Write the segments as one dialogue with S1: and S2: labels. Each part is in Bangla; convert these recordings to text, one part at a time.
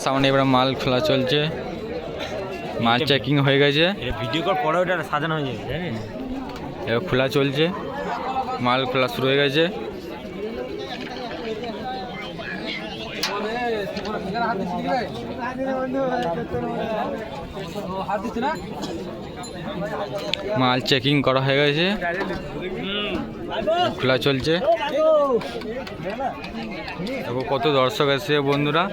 S1: সামনে এবার মাল খোলা চলছে, মাল চেকিং হয়ে গেছে,
S2: ভিডিও কল পরে ওটা সাজানো হয়ে যাবে জানেন।
S1: এবার খোলা চলছে, মাল খোলা শুরু হয়ে গেছে। মাল চেকিং করা হয়ে গেছে, খোলা চলছে। দেখো কত দর্শক এসেছে বন্ধুরা।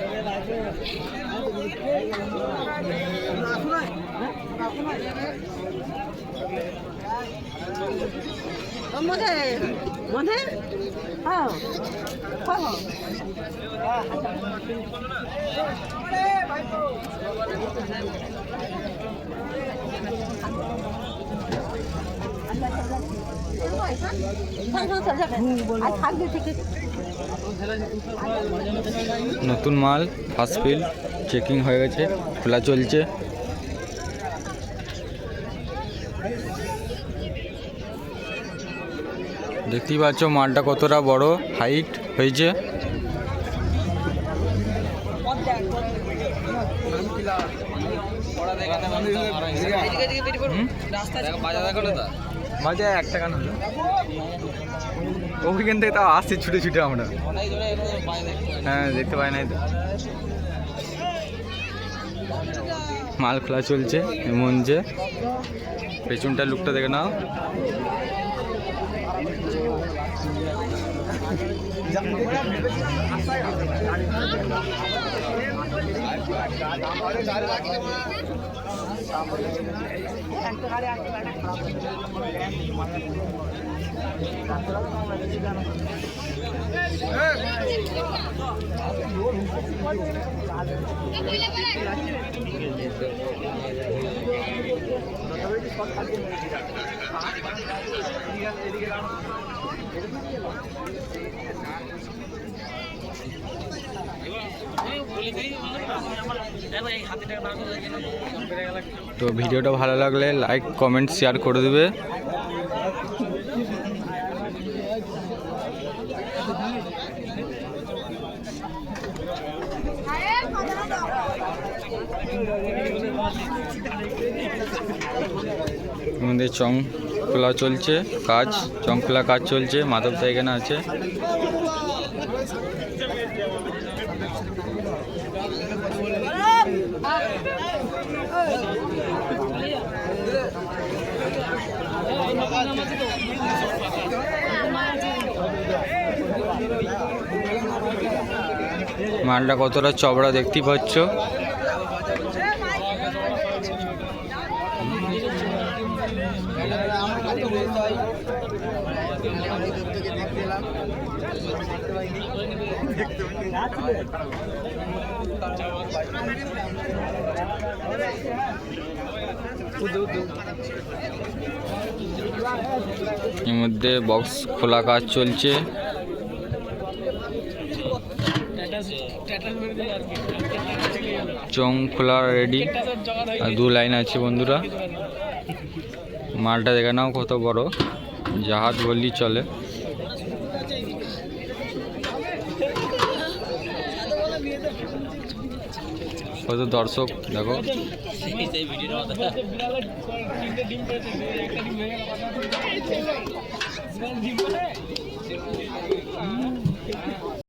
S1: নতুন মাল ফার্স্ট ফিল চেকিং হয়ে গেছে, খোলা চলছে। দেখতেই পাচ্ছ মালটা কতটা বড় হাইট হয়েছে। বাজে 1 টাকা না ওইখান থেকে তাও আসছি ছুটে ছুটে আমরা। হ্যাঁ দেখতে পাই নাই তো। মাল খোলা চলছে এমন যে পেছনটা লুকটা দেখে নাও। তো ভিডিওটা ভালো লাগলে লাইক কমেন্ট শেয়ার করে দেবে। আমাদের চং খোলা চলছে কাজ, চং খোলা কাজ চলছে। মাধব দা এখানে আছে। মালটা কতটা চওড়া দেখতেই পাচ্ছ। এর মধ্যে বক্স খোলা কাজ চলছে। চং খোলা রেডি, আর 2 লাইন আছে বন্ধুরা। মালটা দেখে নাও কত বড়, জাহাজ বললেই চলে। কত দর্শক দেখো।